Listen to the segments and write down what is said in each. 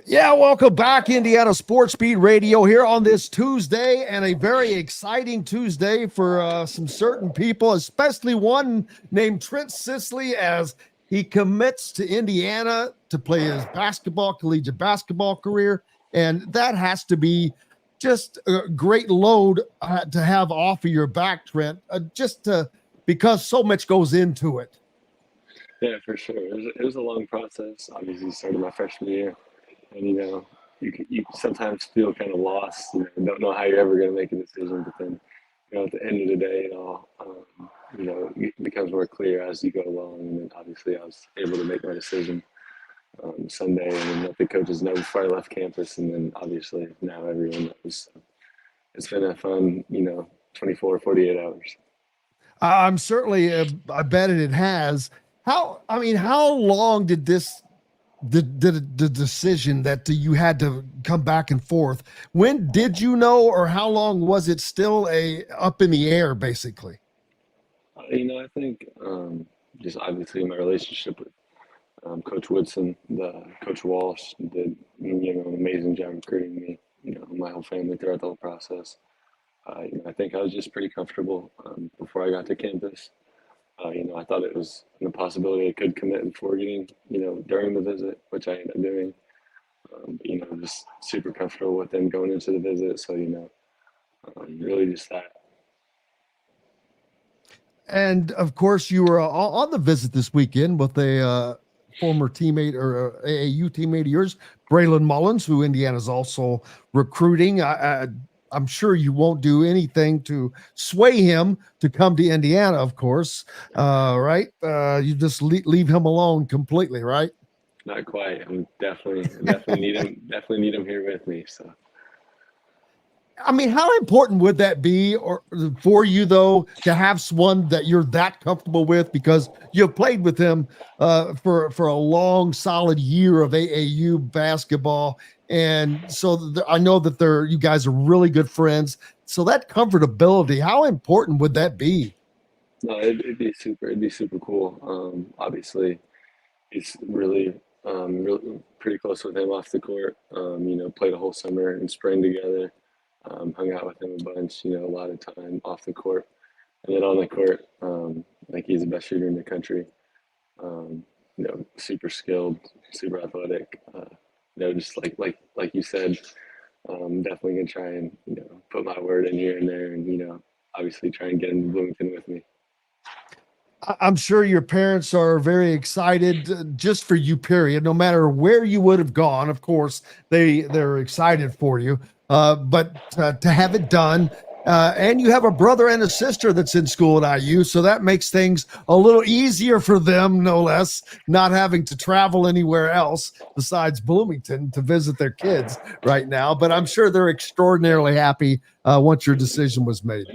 Yeah, welcome back, Indiana Sports Beat Radio here on this Tuesday, and a very exciting Tuesday for some certain people, especially one named Trent Sisley, as he commits to Indiana to play his collegiate basketball career. And that has to be just a great load to have off of your back, Trent, because so much goes into it. Yeah, for sure. It was a long process. Obviously, started my freshman year, and you sometimes feel kind of lost. Don't know how you're ever going to make a decision, but then at the end of the day, it all it becomes more clear as you go along. And then obviously, I was able to make my decision Sunday, and then let the coaches know before I left campus, and then obviously now everyone knows. So it's been a fun, 24, 48 hours. I'm certainly, I bet it has. How long did the decision that you had to come back and forth? When did you know, or how long was it still a up in the air, basically? I think just obviously my relationship with Coach Woodson, the Coach Walsh did an amazing job recruiting me. My whole family throughout the whole process. I think I was just pretty comfortable before I got to campus. I thought it was a possibility I could commit before getting, during the visit, which I ended up doing. Just super comfortable with them going into the visit. So, really just that. And of course, you were on the visit this weekend with a former teammate or AAU teammate of yours, Braylon Mullins, who Indiana's also recruiting. I'm sure you won't do anything to sway him to come to Indiana, of course, right? You just leave him alone completely, right? Not quite. I'm definitely need him. Definitely need him here with me. So. How important would that be, or for you though, to have someone that you're that comfortable with, because you've played with him for a long, solid year of AAU basketball, and so I know that you guys are really good friends. So that comfortability, how important would that be? No, it'd be super. It'd be super cool. Obviously, he's really pretty close with him off the court. Played a whole summer and spring together. Hung out with him a bunch. A lot of time off the court, and then on the court, like he's the best shooter in the country. Super skilled, super athletic. Just like you said, definitely gonna try and put my word in here and there, and obviously try and get him to Bloomington with me. I'm sure your parents are very excited just for you, period. No matter where you would have gone, of course, they're excited for you. But to have it done, and you have a brother and a sister that's in school at IU, so that makes things a little easier for them, no less, not having to travel anywhere else besides Bloomington to visit their kids right now. But I'm sure they're extraordinarily happy once your decision was made.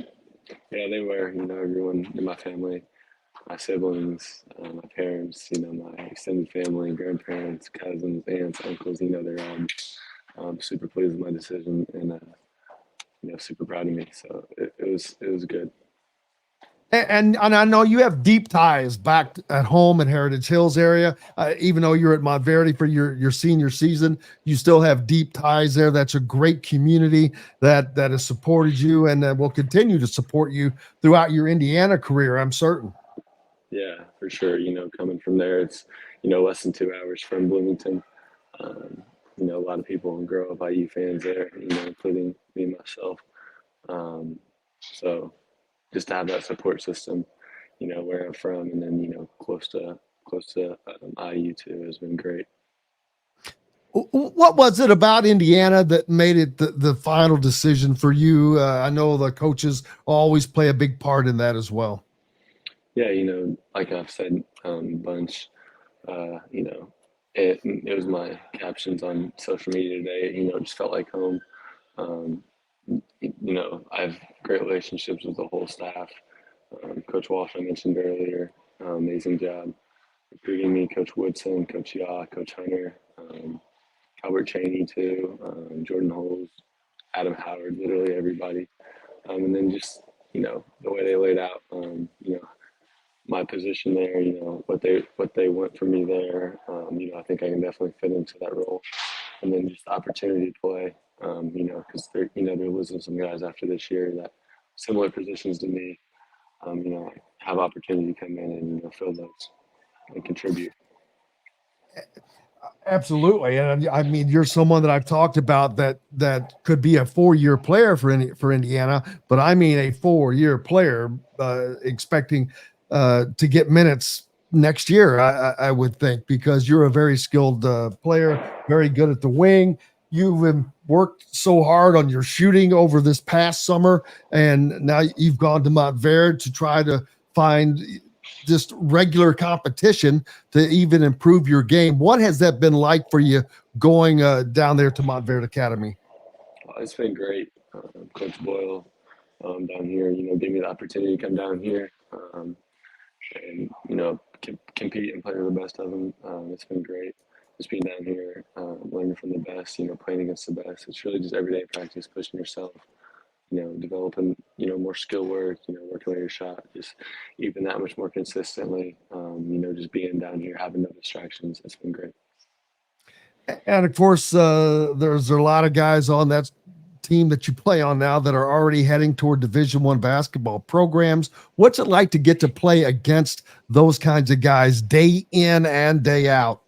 Yeah, they were. Everyone in my family, my siblings, my parents, my extended family, grandparents, cousins, aunts, uncles, they're all super pleased with my decision and super proud of me. So it was good. And I know you have deep ties back at home in Heritage Hills area. Even though you're at Montverde for your senior season, you still have deep ties there. That's a great community that has supported you and will continue to support you throughout your Indiana career, I'm certain. Yeah, for sure. Coming from there, it's less than 2 hours from Bloomington. Um, a lot of people grow up IU fans there, including me and myself. Um, so just to have that support system, where I'm from, and then close to IU too has been great. What was it about Indiana that made it the final decision for you? I know the coaches always play a big part in that as well. Yeah, like I've said a bunch, it was my captions on social media today. It just felt like home. Um, I have great relationships with the whole staff. Coach Walsh, I mentioned earlier, amazing job recruiting me. Coach Woodson, Coach Yaw, Coach Hunter, Albert Cheney too, Jordan Holes, Adam Howard, literally everybody. And then just the way they laid out, my position there, what they want from me there. I think I can definitely fit into that role. and then just the opportunity to play. Because they're losing some guys after this year that similar positions to me. Have opportunity to come in and fill those and contribute. Absolutely, and I mean, you're someone that I've talked about that could be a 4-year player for Indiana, but I mean a 4-year player expecting to get minutes next year. I would think because you're a very skilled player, very good at the wing. You've worked so hard on your shooting over this past summer, and now you've gone to Montverde to try to find just regular competition to even improve your game. What has that been like for you going down there to Monfort Academy? It's been great. Coach Boyle down here, gave me the opportunity to come down here and, compete and play with the best of them. It's been great. Just being down here, learning from the best, playing against the best. It's really just everyday practice, pushing yourself, developing, more skill work, working on your shot, just even that much more consistently, just being down here, having no distractions. It's been great. And of course, there's a lot of guys on that team that you play on now that are already heading toward Division I basketball programs. What's it like to get to play against those kinds of guys day in and day out?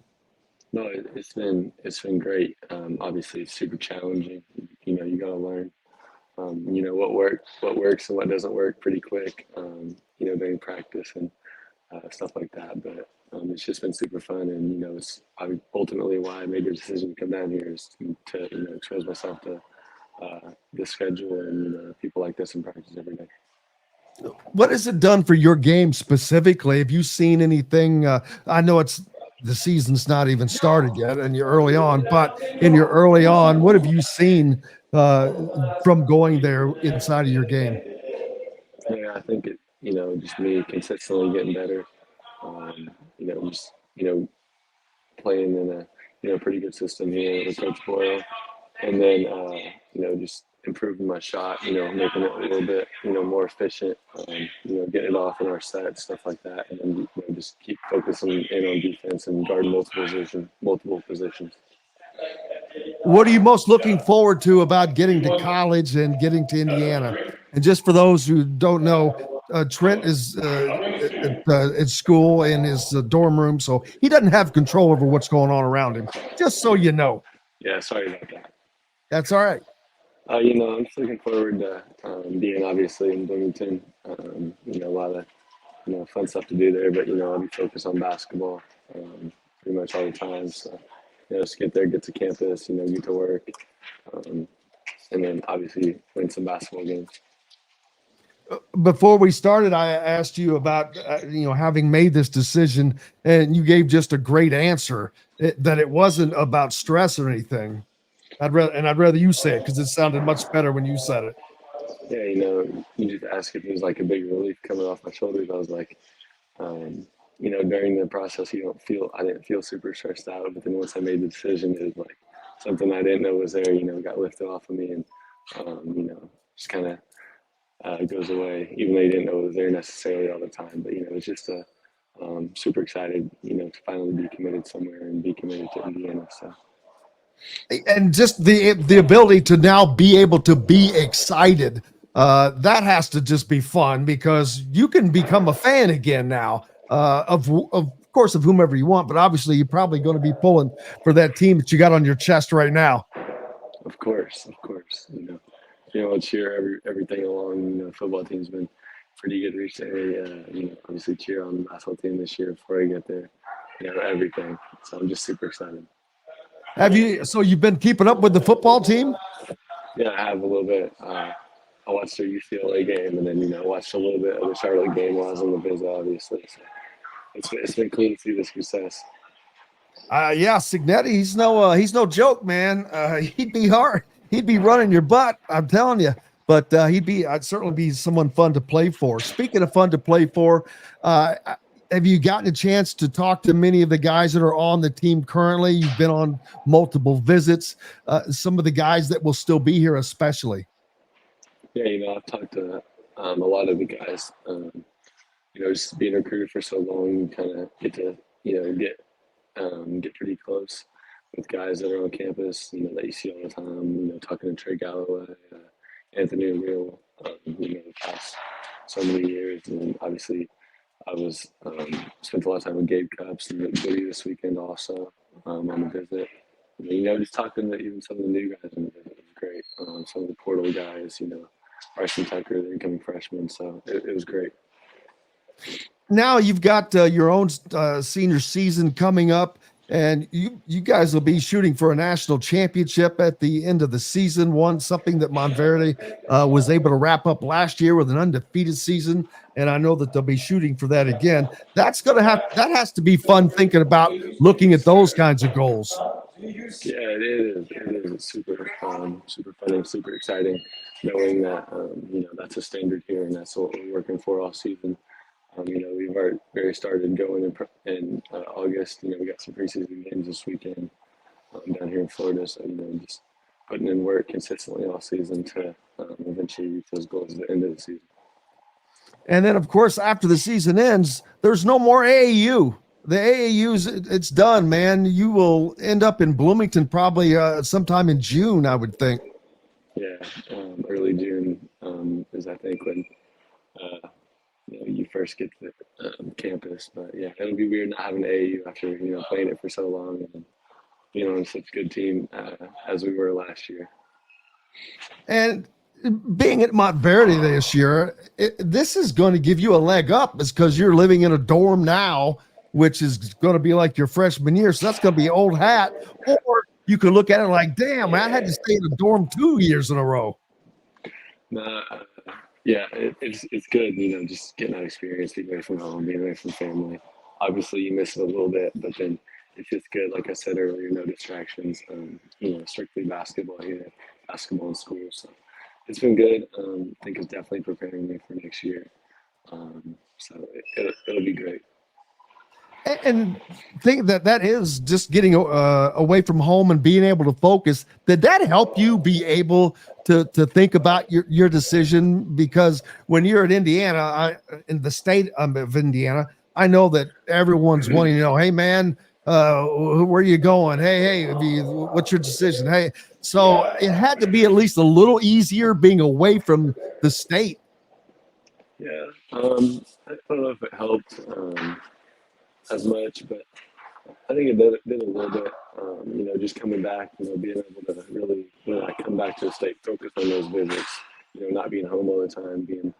No, it's been great. Obviously, it's super challenging. You got to learn. What works and what doesn't work pretty quick. During practice and stuff like that. But it's just been super fun, and it's ultimately why I made the decision to come down here is to expose myself to the schedule and people like this in practice every day. What has it done for your game specifically? Have you seen anything? I know the season's not even started yet, and you're early on. But in your early on, what have you seen from going there inside of your game? Yeah, I think just me consistently getting better. Just playing in a pretty good system here with Coach Boyle, and then just improving my shot, making it a little bit more efficient, getting it off in our set, stuff like that, and then just keep focusing in on defense and guard multiple positions. What are you most looking forward to about getting to college and getting to Indiana? And just for those who don't know, Trent is at school in his dorm room, so he doesn't have control over what's going on around him. Just so you know. Yeah, sorry about that. That's all right. I'm just looking forward to being obviously in Bloomington. A lot of fun stuff to do there, but I'll be focused on basketball pretty much all the time. So just get there, get to campus, get to work, and then obviously win some basketball games. Before we started, I asked you about having made this decision, and you gave just a great answer that it wasn't about stress or anything. I'd rather you say it because it sounded much better when you said it. Yeah, you just ask if it was like a big relief coming off my shoulders. I was like, during the process, I didn't feel super stressed out. But then once I made the decision, it was like something I didn't know was there, got lifted off of me and, just kind of goes away, even though you didn't know it was there necessarily all the time. But, it's just super excited, to finally be committed somewhere and be committed to Indiana. So. And just the ability to now be able to be excited, that has to just be fun because you can become a fan again now of course of whomever you want, but obviously you're probably going to be pulling for that team that you got on your chest right now. Of course, cheer everything along. Football team's been pretty good recently. Obviously cheer on the basketball team this year before I get there. Everything. So I'm just super excited. So you've been keeping up with the football team? Yeah, I have a little bit. I watched their UCLA game, and then watched a little bit of the Charlotte game while I was on the visit, obviously. So it's been cool to see the success. Yeah, Signetti, he's no joke, man. He'd be hard. He'd be running your butt. I'm telling you. But I'd certainly be someone fun to play for. Speaking of fun to play for, have you gotten a chance to talk to many of the guys that are on the team currently? You've been on multiple visits. Some of the guys that will still be here, especially. Yeah, I've talked to a lot of the guys. Just being a recruiter for so long, you kind of get to get pretty close with guys that are on campus, that you see all the time. Talking to Trey Galloway, Anthony O'Neill, the past so many years, and obviously I was spent a lot of time with Gabe Cups and Goody this weekend also on the visit. Just talking to even some of the new guys on the visit was great. Some of the portal guys, Bryson Tucker, the incoming freshman. So it was great. Now you've got your own senior season coming up, and you guys will be shooting for a national championship at the end of the season. Something that Montverde was able to wrap up last year with an undefeated season, and I know that they'll be shooting for that again. That has to be fun thinking about looking at those kinds of goals. Yeah, it is. It's super fun and super exciting, knowing that that's a standard here, and that's what we're working for all season. We've already started going in August. We got some preseason games this weekend down here in Florida. So, just putting in work consistently all season to eventually reach those goals at the end of the season. And then, of course, after the season ends, there's no more AAU. The AAU's, it's done, man. You will end up in Bloomington probably sometime in June, I would think. Yeah, early June is, I think, when you first get to campus. But yeah, it'll be weird not having AAU after playing it for so long and being on such a good team as we were last year. And being at Montverde this year, this is going to give you a leg up, because you're living in a dorm now, which is going to be like your freshman year. So that's going to be old hat. Or you could look at it like, damn, I had to stay in a dorm 2 years in a row. Yeah, it's good, just getting that experience, being away from home, being away from family. Obviously, you miss it a little bit, but then it's just good. Like I said earlier, no distractions. Strictly basketball here, basketball in school. So it's been good. I think it's definitely preparing me for next year. So it'll be great. And think that is just getting away from home and being able to focus. Did that help you be able to think about your decision? Because when you're at Indiana, in the state of Indiana, I know that everyone's wanting to know, hey, man, where are you going? Hey, what's your decision? Hey, so it had to be at least a little easier being away from the state. Yeah, I don't know if it helped as much, but I think it did a little bit. Just coming back, being able to really, come back to the state, focus on those visits, not being home all the time, being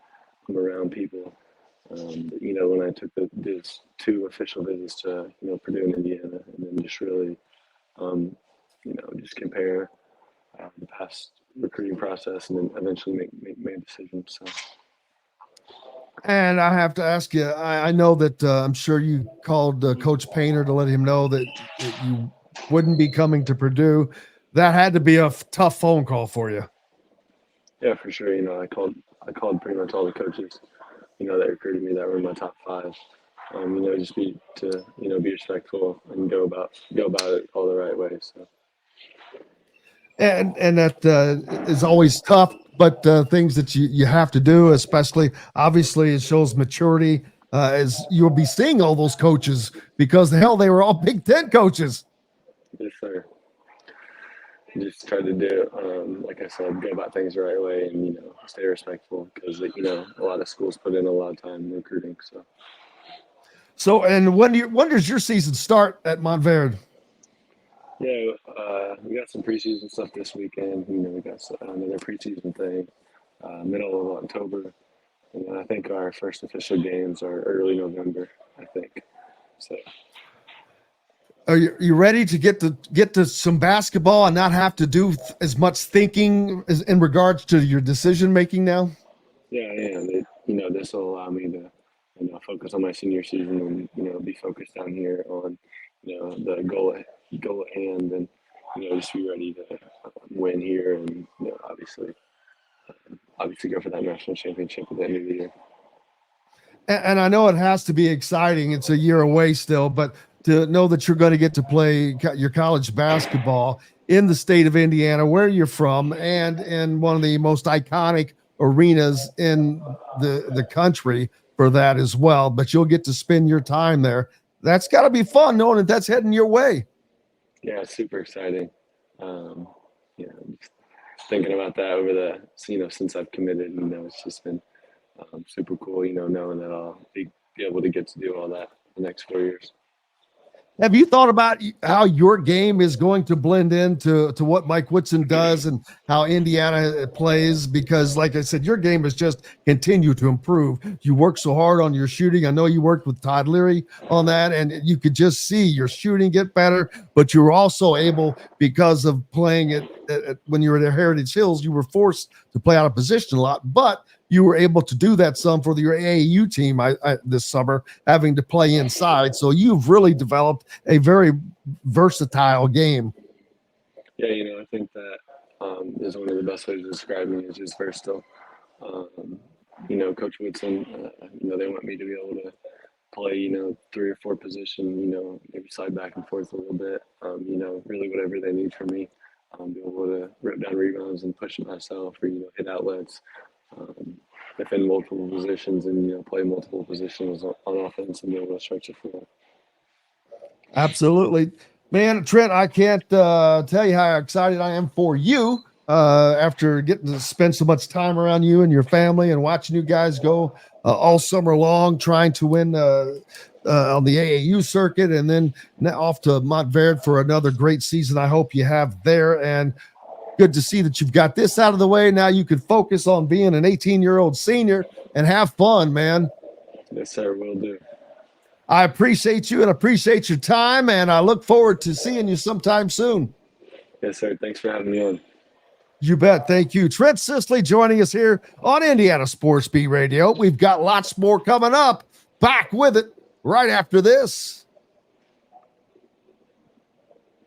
around people. When I took these 2 official visits to, Purdue and Indiana, and then just really, just compare the past recruiting process and then eventually make a decision. So. And I have to ask you, I know that I'm sure you called Coach Painter to let him know that you wouldn't be coming to Purdue. That had to be a tough phone call for you. Yeah, for sure. I called pretty much all the coaches, that recruited me that were in my top 5. Just be respectful and go about it all the right way. So. And that is always tough, but things that you have to do, especially obviously it shows maturity as you'll be seeing all those coaches, because they were all Big Ten coaches. Yes, sir. Just try to do, like I said, go about things the right way and, stay respectful, because, a lot of schools put in a lot of time in recruiting. So, and when does your season start at Montverde? Yeah, we got some preseason stuff this weekend. We got another preseason thing, middle of October, and then I think our first official games are early November, I think. So, are you ready to get to some basketball and not have to do as much thinking as in regards to your decision making now? Yeah, I am. This will allow me to, focus on my senior season and be focused down here on, the goal at hand, and just be ready to win here, and obviously go for that national championship at the end of the year. And I know it has to be exciting. It's a year away still, but to know that you're going to get to play your college basketball in the state of Indiana, where you're from, and in one of the most iconic arenas in the country for that as well. But you'll get to spend your time there. That's got to be fun knowing that that's heading your way. Yeah, it's super exciting. Just thinking about that over since I've committed, it's just been super cool, knowing that I'll be able to get to do all that the next 4 years. Have you thought about how your game is going to blend into what Mike Woodson does and how Indiana plays? Because, like I said, your game has just continued to improve. You work so hard on your shooting. I know you worked with Todd Leary on that, and you could just see your shooting get better. But you were also able, because of playing it when you were at Heritage Hills, you were forced to play out of position a lot. But you were able to do that some for your AAU team this summer, having to play inside. So you've really developed a very versatile game. Yeah, I think that is one of the best ways to describe me is just versatile. Coach Woodson, they want me to be able to play, 3 or 4 position, maybe slide back and forth a little bit, really whatever they need from me. Be able to rip down rebounds and push it myself or, hit outlets. Defend multiple positions and play multiple positions on offense and be able to stretch the floor. Absolutely, man. Trent, I can't tell you how excited I am for you after getting to spend so much time around you and your family and watching you guys go all summer long trying to win on the AAU circuit and then off to Montverde for another great season. I hope you have there, and good to see that you've got this out of the way. Now you can focus on being an 18-year-old senior and have fun, man. Yes, sir. Will do. I appreciate you and appreciate your time, and I look forward to seeing you sometime soon. Yes, sir. Thanks for having me on. You bet. Thank you. Trent Sisley joining us here on Indiana Sports Beat Radio. We've got lots more coming up. Back with it right after this.